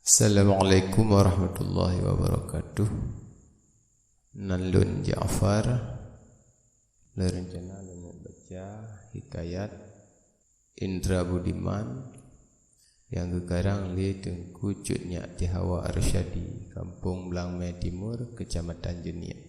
Assalamualaikum warahmatullahi wabarakatuh. Nalun Ja'far Lerencana dengan baca hikayat Indra Budiman yang kekarang li Tengku Cutnya di Hawa Arsyadi, Kampung Belangme Timur, Kecamatan Jeniat.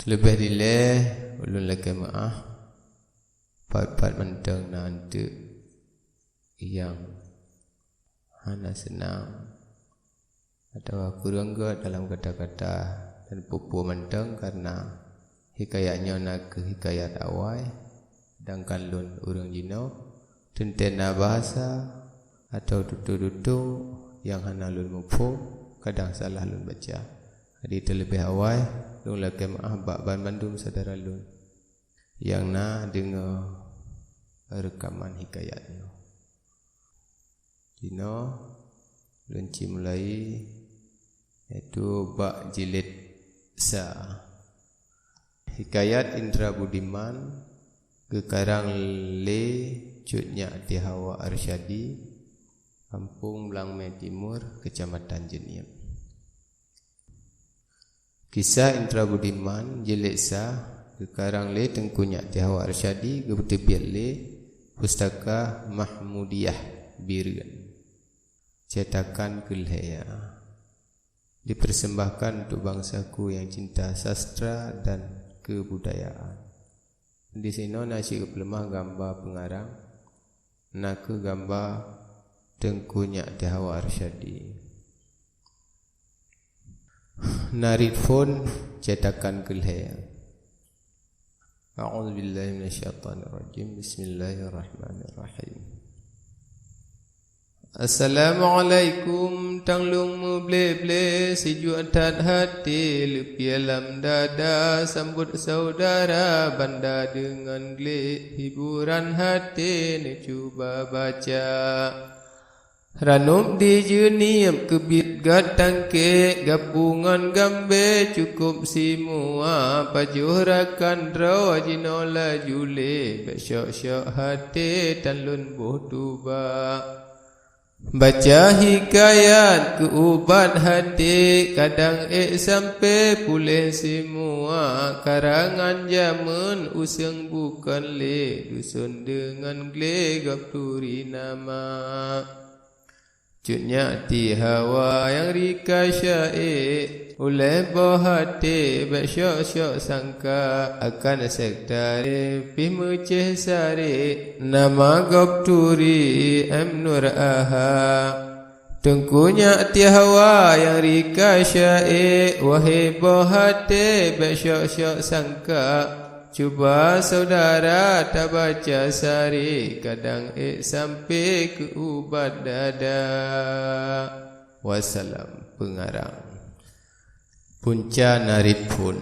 Terlebih dileh ulun laki maah pat-pat mentang nanti yang hana senang atau kurang ke dalam kata-kata dan pupu mentang karena hikayatnya nak ke hikayat awal sedangkan lun urang jino tentena bahasa atau tutu-tutu yang hana lun mupu kadang salah lun baca. Jadi terlebih awal lun laki maah bak ban bandung saudara lun yang na dengar rekaman hikayatnya. Dino lunci mulai iaitu bak jilid sa hikayat Indra Budiman kekarang le Cutnya di Hawa Arsyadi, Kampung Belangme Timur, Kecamatan Jeniat. Kisah Indra Budiman jilid sa kekarang le Tengkunya di Hawa Arsyadi kebetubiat le Pustaka Mahmudiyah Biren cetakan Kulhaya, dipersembahkan untuk bangsaku yang cinta sastra dan kebudayaan. Di sini nasi kepelemah gambar pengarang nak gambar Tengkunya di Hawa Arsyadi. Narifun cetakan Kulhaya. A'udzubillahi minasyaitonirrajim. Bismillahirrahmanirrahim. Assalamualaikum tanglung muble-ble sejuk tat hati lepi alam dada sambut saudara banda dengan glik hiburan hati ni cuba baca ranup di jeniam kebit gatang ke gabungan gambe cukup semua pajuh rakan draw jinola jule besyok-syok hati tanlun buh tuba baca hikayat ke ubat hati kadang sampai pulih semua karangan zaman usang bukan le dusun dengan gle gapturi nama Cutnya di Hawa yang rika syaik oleh bohati bersyok-syok sangka akan sektari pi meceh sari nama gapturi Nur Aha Tengkunya di Hawa yang rika syaik wahai bohati bersyok-syok sangka cuba saudara tak baca sari kadang sampai ke ubat dada. Wassalam. Pengarang Punca Narifun.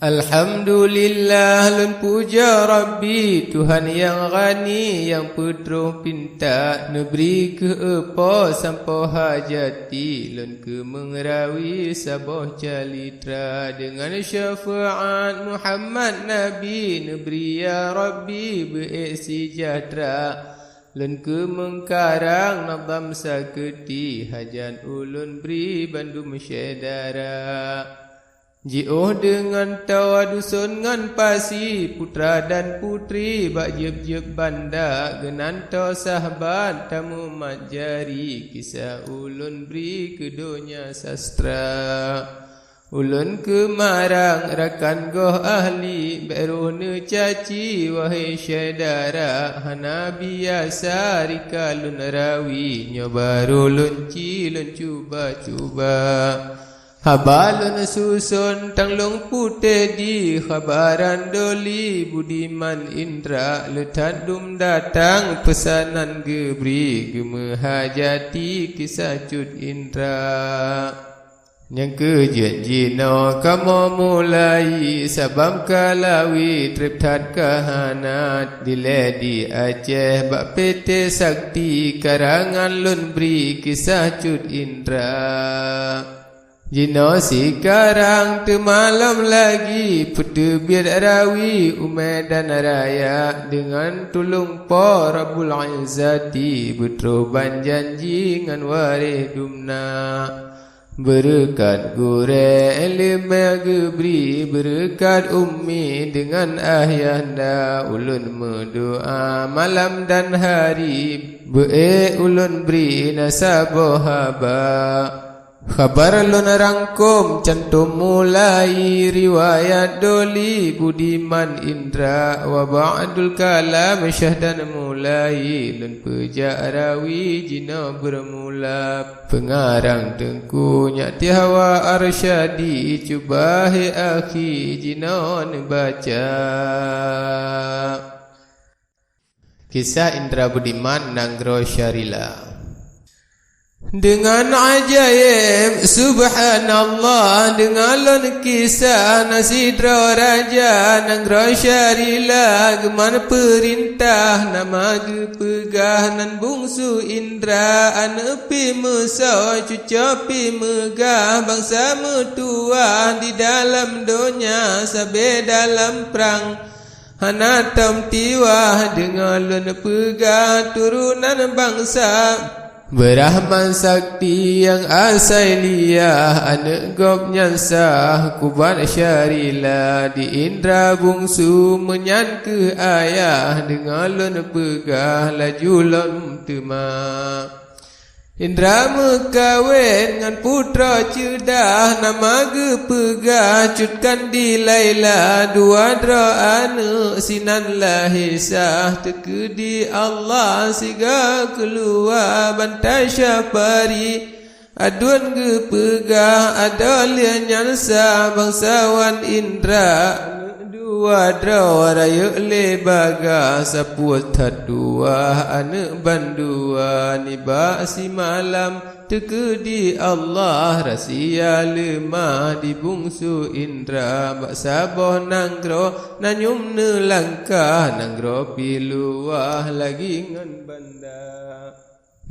Alhamdulillah lun puja Rabbi Tuhan yang ghani yang pedroh pinta neberi ke apa sampo hajati lun ke mengerawi saboh calitra dengan syafaat Muhammad Nabi neberi ya Rabbi be'isi sejahtera lun ke mengkarang nazam saketi hajat ulun beri bandum syedara Ji'oh dengan tawa dusun ngan pasi putra dan putri bak jeb-jeb banda genanto sahabat tamu majari kisah ulun beri ke dunia sastra ulun kemarang rakan goh ahli beruh ne caci wahai syedara hana biasa rika lun rawi nyoba ulun ci lun cuba-cuba Habalun susun tanglung putih di khabaran doli Budiman Indra letat dum datang pesanan gebri gemehajati kisah Cut Indra yang kejanjino kamu mulai sabam kalawi triptat kahanat dile di Aceh bak PT Sakti karangan lun beri kisah Cut Indra Jino sekarang malam lagi Pertebiat rawi umai dan raya Dengan tolong pa Rabbul Izzati Berteruban janji ngan warih dumna Berkat gure lima gebri Berkat ummi dengan ayahanda Ulun mendoa malam dan hari ulun beri nasabah haba Khabar lun rangkum cantum mulai riwayat doli Budiman Indra wa ba'dul kalam syahdan mulai lun pejak rawi jina bermula pengarang tengku nyati hawa arsyadi cubahi akhi jina baca Kisah Indra Budiman Nanggro Syarila Dengan ajaib subhanallah Dengan lon kisah nasidra raja Nanggro Syarila Geman perintah nama gepegah Nan bungsu Indra Anepi mesau cucapi megah Bangsa metua di dalam dunia Sabe dalam perang Hanatam tiwah dengan lon pegah Turunan bangsa Berahman sakti yang asaliyah Anak gop nyansah kubat syarila Di Indra bungsu menyan ke ayah Dengan lon pegah laju lon temak Indra mekawin dengan putra cedah Nama gepegah cutkan di Laila Dua dra anak sinan lahisah Teka di Allah siga keluar bantai syafari Aduan gepegah ada lian nyansa Bangsawan Indra Dua dra raya lebaga Sapuat dua anak bandua Nibak si malam teka di Allah Rahsia lemah di bungsu Indra Bak sabah nanggro nanyum nelangkah Nanggro piluah lagi ngan banda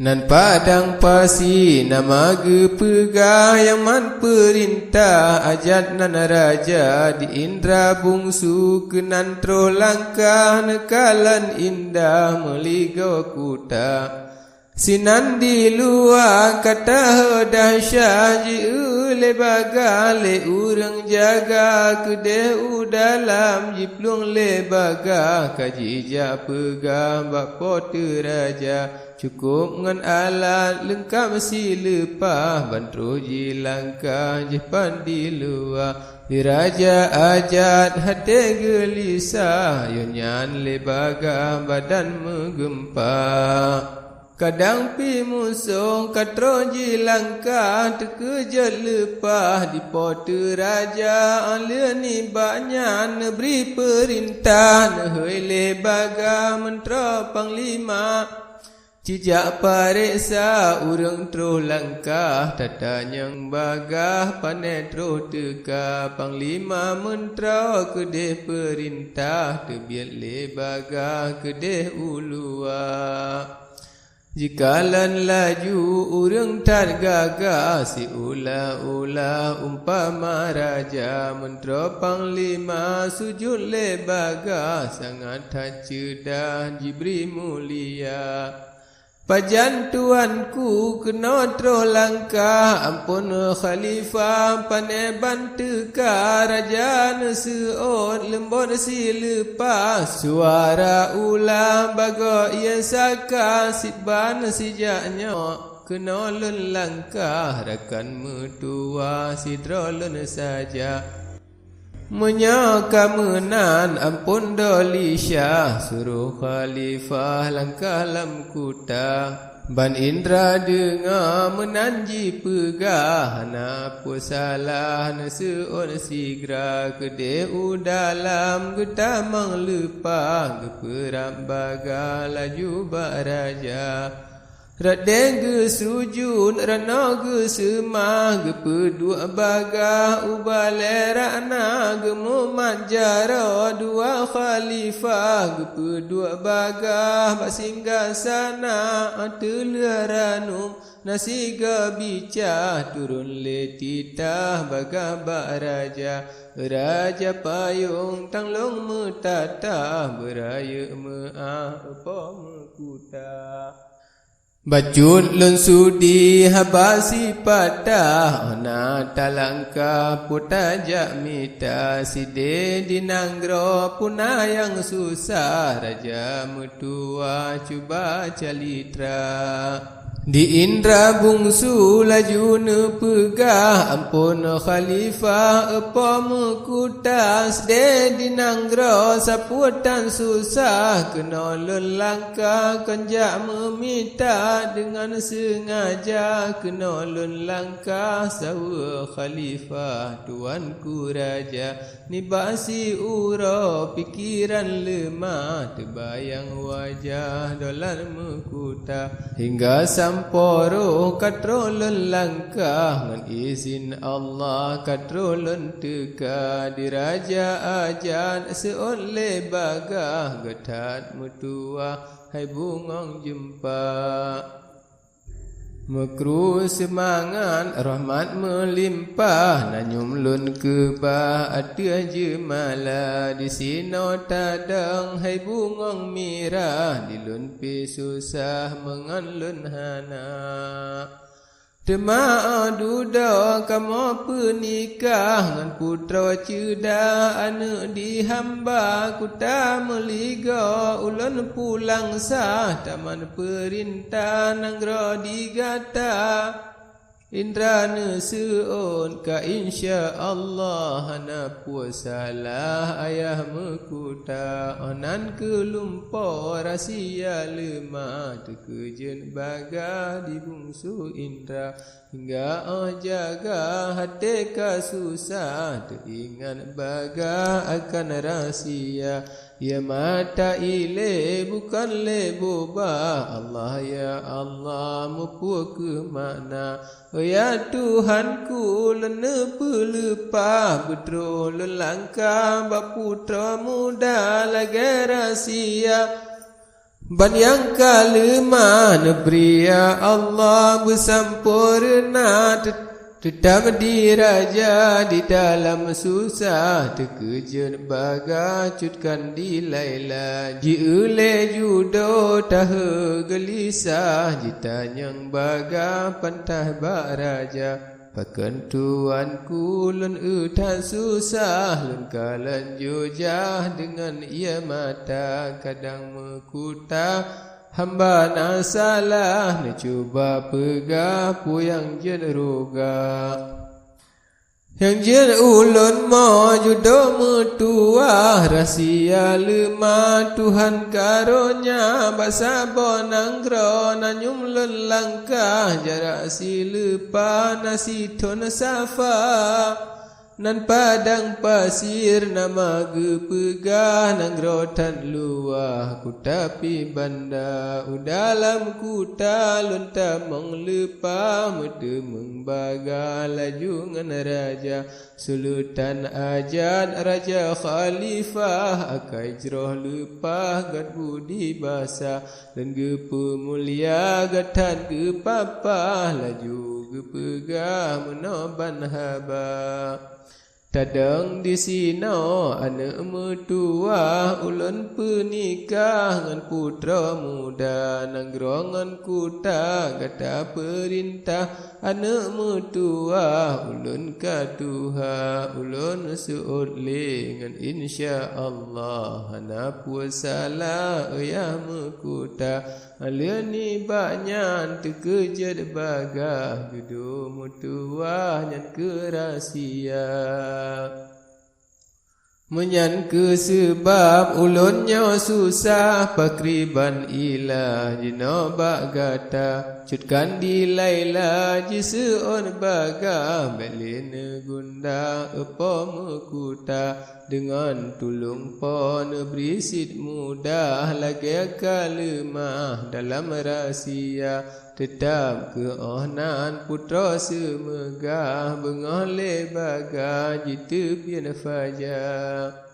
Nan padang pasi nama gepegah Yang man perintah ajat nan raja Di Indra bungsu kenan tro langkah Nekalan indah meligau kuta Sinan di luar kata dahsyat Ji ule bagale urang jaga Kedeh dalam jiplung lebaga Kaji ja pegah bak pote raja Cukup ngan alat lengkap si lepah Bantro ji langkah jepan di luar Di raja ajat hati gelisah Yonyan lebaga badan menggempar Kadang pi musuh katro ji langkah Terkejut lepah di pote raja Alia ni banyak neberi perintah Nehoi lebaga mentera panglima Cijak pariksa urang terus langkah Tata yang bagah panen terus teka Panglima mentera kedeh perintah Terbiat lebagah kedeh ulua Jikalan laju urang tak gagah Si ula-ula umpama raja Mentera panglima sujud lebagah Sangat tak cerdas jibri mulia Pajan tuanku kena terus langkah Ampun khalifah pandai banteka Raja seot lembut si lepas Suara ulang baga ia saka Sitban sijaknya kena lun langkah Rakan metua sidra lun saja Menyaka menan ampun doli syah Suruh khalifah langkah lam kuta Ban Indra dengar menanji pegah Napa salah naseon sigra Kedeh dalam getamang lepah Geperap baga laju bak raja Radeng ge sujud rana ge semah ge pedua bagah ubalerana ge mumanjara dua khalifah ge pedua bagah basinggasana ateleranum nasi bica turun letitah bagah bak raja raja payung tanglong metata beraya meah apa mekuta Bajun lun sudi habasi patah Ona talangka puta jakmita Side dinanggro puna yang susah Raja mertua cuba calitra Di Indra bungsu laju nepegah Ampun khalifah apa mekutas De dinanggro saputan susah Kena lelangka konjak meminta Dengan sengaja Kena lelangka sawa khalifah Tuanku raja Nibasi ura pikiran lemah Terbayang wajah dolar mekuta Hingga samporo katrolun langkah Ngan izin Allah katrolun teka Diraja ajan seoleh bagah Getat mutua hai bungong jempa Mekru semangan rahmat melimpah Nanyum lun kebah ada jemala Di sino tadang hai bungong mirah Di lun pi susah mengan lun hana Dema duda kamu pernikah Ngan putra ceda anak dihamba Kuta meliga ulun pulang sah Taman perintah nanggro digata Indra neseon ka insya Allah Hana puasalah ayah mekuta Onan kelumpo rahasia lemah Terkejen bagah di bungsu Indra Hingga jaga hati ka susah Teringat bagah akan rahsia Ya mata ile bukan lebobah Allah ya Allah mupu ke makna Ya Tuhanku lena pelepah Betul lelangkah baputra muda lagi rahsia Ban yang kalemah neberi ya Allah bersampurna Tetap diraja di dalam susah Terkejut baga cutkan di laila Jiule judo tahe gelisah Jitanyang baga pantah bak raja Pakan tuanku lun utan susah Lun kalan jujah dengan ia mata Kadang mekuta Hamba nak salah Nak cuba pegah Puyang jen roga Yang jen ulun Majudo metua Rahsia lemah Tuhan karunia Basa bonanggro Nanyum lelangkah Jarak si lepa Nasi ton safa Nan padang pasir nama gepegah Nang rotan luah kutapi banda Udalam kuta lunta menglepa Mete membaga laju ngan raja Sultan ajan raja khalifah Akai jroh lepah gad budi basa Dan gepe mulia gatan gepapah Laju gepegah menoban haba Tadang di sino anak mertua ulun pernikah ngan putra muda nangrongan kuta kata perintah anak mertua ulun katuha ulun suudli ngan insya Allah hana puasalah ayah mekuta alani banyak terkejut bagah gedung mutua nyan kerasia Menyan ke sebab ulunnya susah pakriban ilah jino bagata cutkan di laila jiseon baga belene gunda apa mekuta dengan tulung pon berisit mudah lagi kalimah dalam rahsia tetap ke ohnan putra semegah bengole baga jitu pian fajar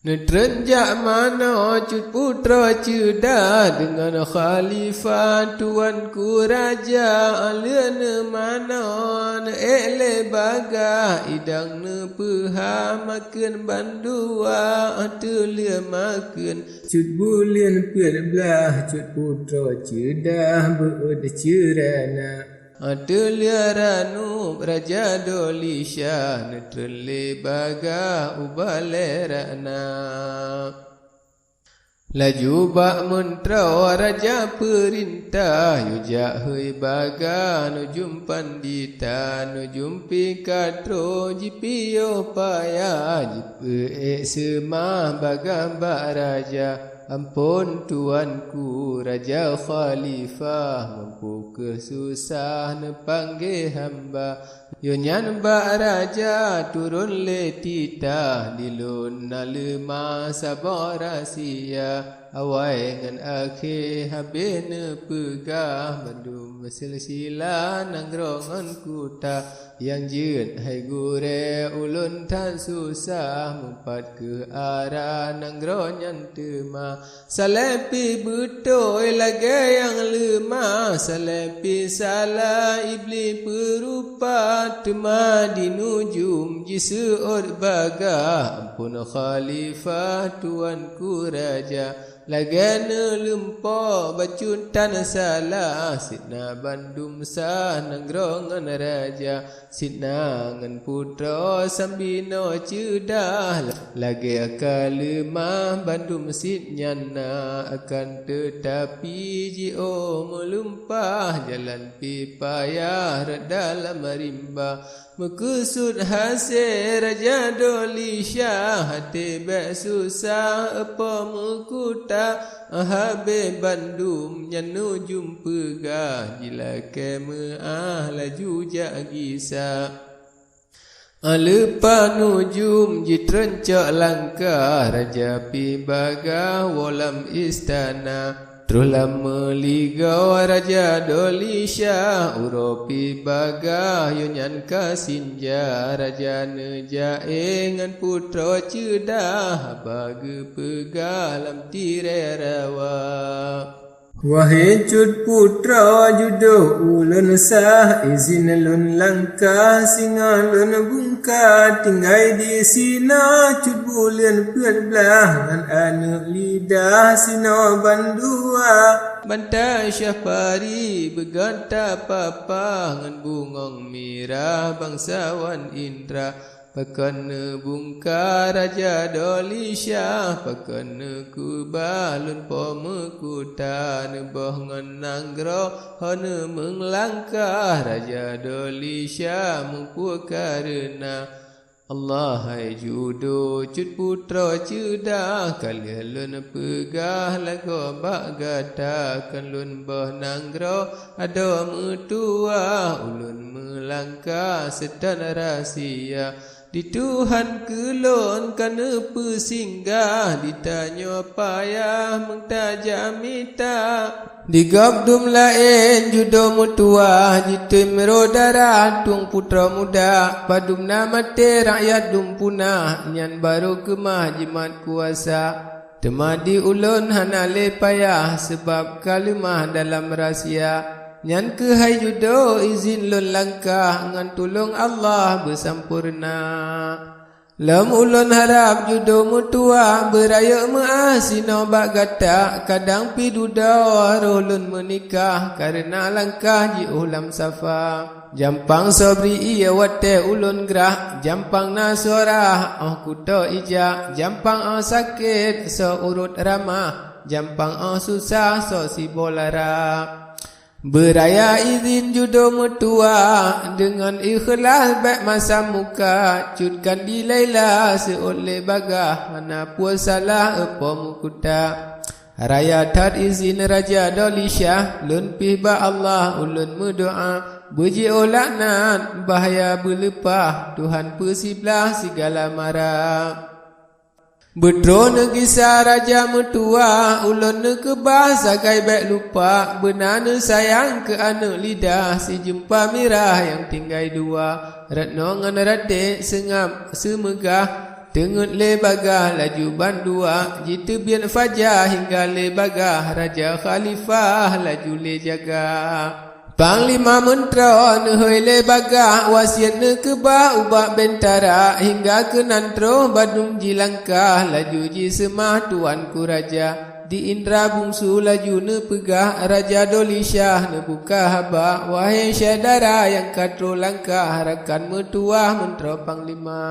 Netrenjak mana cut putra cedah dengan khalifah tuanku raja alena mana ele baga idang ne peha makan bandua atelia makan cut bulian pian belah cut putra cedah beud cerana Atelia ranu raja dolisha netrele baga ubalerana Laju bak mentra raja perintah yujak hui baga nujum pandita nujum pikatro jipiyo paya jipe semah baga mbak raja Ampun tuanku Raja Khalifah mampu kesusah nepanggil hamba Yonyan bak raja turun letita dilun nalema sabar rahsia Awai ngan akhir habis ne pegah bandum silsilah nangrongan kuta yang jeun hai gure ulun tan susah mumpat ke arah nangronyan tema salepi betoi lagi yang lemah salepi salah iblis perupa tema di nujum jiseot baga ampun khalifah tuanku raja Lagana lempa bacutan salah Sidna bandum sah nangrongan raja Sidna ngan putra sambino cedah Lagi akal lemah bandum sidnyana Akan tetapi jio melumpah Jalan pipayah dalam rimba Mekusut hasil raja dolisha Hati bek susah apa mekuta Habis bandum nyanu jumpa gah Jila kemah laju jak gisa Lepas nujum jitrencak langkah Raja pi bagah walam istana Teruslah meligau Raja Dolisha Uropi bagah yunyan kasinja Raja nejae ngan putra cedah Baga pegah lam tirai rawa Wahai cut putra judo ulun sah izin lun langkah singa lun bungka tinggai di sina cut bulian pian belah ngan anak lidah sina bandua bantai syafari beganta papa ngan bungong mirah bangsawan indra Pakana bungka Raja Dolisha Pakana kubalun pomekuta Nebah ngananggro Hana menglangkah Raja Dolisha Mumpu karena Allah hai judo cut putra cedah Kalian lun pegah lagu bak gata Kan lun bah nanggro Ada metua Ulun melangkah setan rahsia Di Tuhan kelon kana pesinggah Ditanya payah mengtajam mita Di gabdum lain judo mutua Jitim rodara tung putra muda Padum nama te rakyat dumpuna Nyan baru kemah jimat kuasa Temadi ulun hanale payah Sebab kalimah dalam rahsia Nyan ke hai judo izin lun langkah Ngan tolong Allah bersampurna Lam ulun harap judo mutua Beraya maasino bak gata Kadang pi duda rolun menikah Karena langkah ji ulam safa Jampang sobri iya wate ulun gerah Jampang nasorah kuto ijak Jampang sakit so urut ramah Jampang susah so si bolara Beraya izin judo mertua dengan ikhlas baik masa muka cutkan di laila seoleh bagah mana puasalah apa mukuta raya tat izin raja dolisha lun pihba Allah ulun berdoa beji olaknan bahaya berlepah Tuhan persiblah segala marah. Betro negisa raja mertua ulun ne kebah sakai baik lupa benar ne sayang ke anak lidah si jumpa mirah yang tinggal dua ratno ngan radik sengap semegah tengut le bagah laju bandua jitu bian fajar hingga le bagah raja khalifah laju le jaga Panglima mentera nehoi le bagah wasiat ne kebah ubak bentara hingga ke nantro badung jilangkah laju ji semah tuanku raja di Indra bungsu laju ne pegah raja dolisha ne buka haba wahai syedara yang katro langkah rakan mertua mentera panglima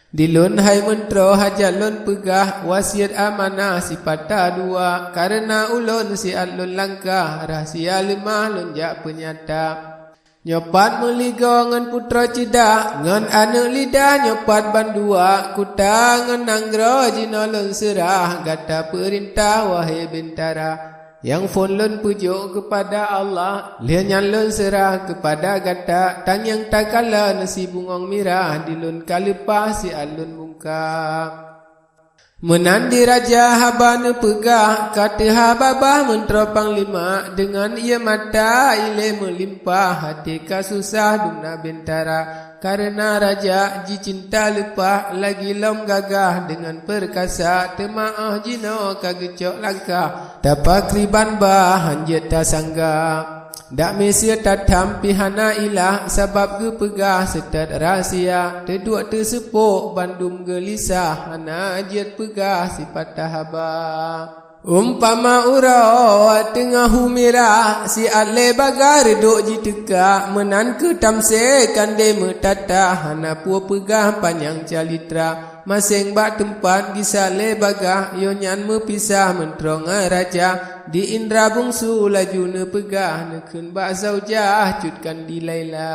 Dilun hai mentro hajat lun pegah wasiat amanah si patah dua karena ulun si alun langkah rahsia lemah lunjak penyata nyopat meligo ngan putra cedak ngan anak lidah nyopat bandua kuta ngan nanggro jinolon serah gata perintah wahai bentara yang phone lun pujuk kepada Allah lian lun serah kepada gata tang yang takala nasi bungong mirah dilun kalepah si alun bungka menandi raja haba ne pegah kata hababah mentera panglima dengan ia mata ile melimpah hati kasusah dumna bentara karena raja ji cinta lepah lagi lom gagah dengan perkasa temaah jino kagecok langkah dapat kriban bah hanjet tak sangga dak mesia tatam pihana ilah sebab ge pegah setat rahsia teduk tersepuk bandum gelisah hana ajiat pegah si patah haba umpama urau tengah humira si ale bagar duk ji teka menan ke tamse kande metata hana pu pegah panjang calitra masing bak tempat gisale bagah yonyan mepisah menterong raja di Indra bungsu laju ne pegah neken bak zaujah cutkan di laila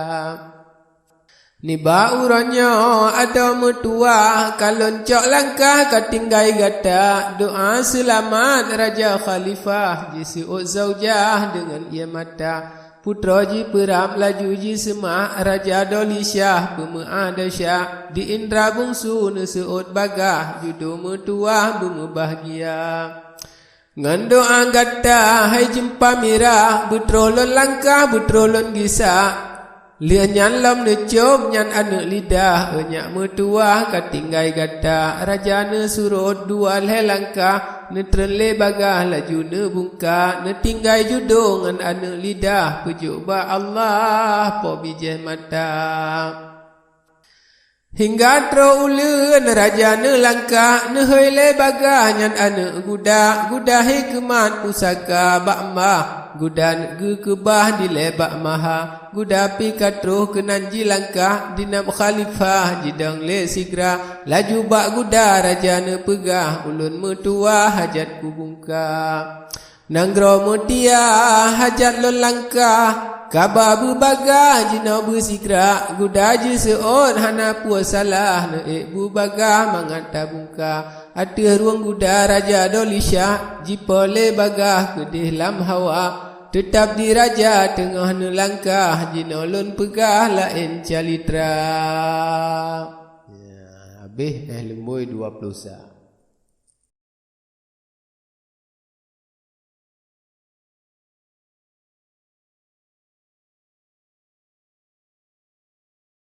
ni ba urannya ada mertua kalon cok langkah katinggai gata doa selamat raja khalifah jisi zaujah dengan ia mata putra ji peram laju ji semah raja dolisha pemeadasyah di Indra bungsu ne seot bagah judo mertua berbahagia ngan doa gata hai jumpa mirah betrolon langkah betrolon gisa lian nyan lam ne com nyan anak lidah enyak mertua katinggai gata raja ne surut dua le langkah ne trenle bagah laju ne bungka ne tinggai judo ngan anak lidah pujuk ba Allah po bijih mata hingga tro ulun raja ne langkah ne hele bagah nyan anak guda hikmat pusaka bakmah gudan ge kebah di lebak maha guda pi katruh kenan jilangkah dinam khalifah jidang le sigra laju bak guda raja ne pegah ulun mertua hajat kubungka nanggro mutia hajat lon langkah Kaba berbaga jina bersikra guda je seot hana puasalah ne berbaga mangat tabungka ada ruang guda raja dolisha jipole bagah kedih lam hawa tetap di raja tengah ne langkah jina lon pegah lain calitra ya habis lemboi 20 sah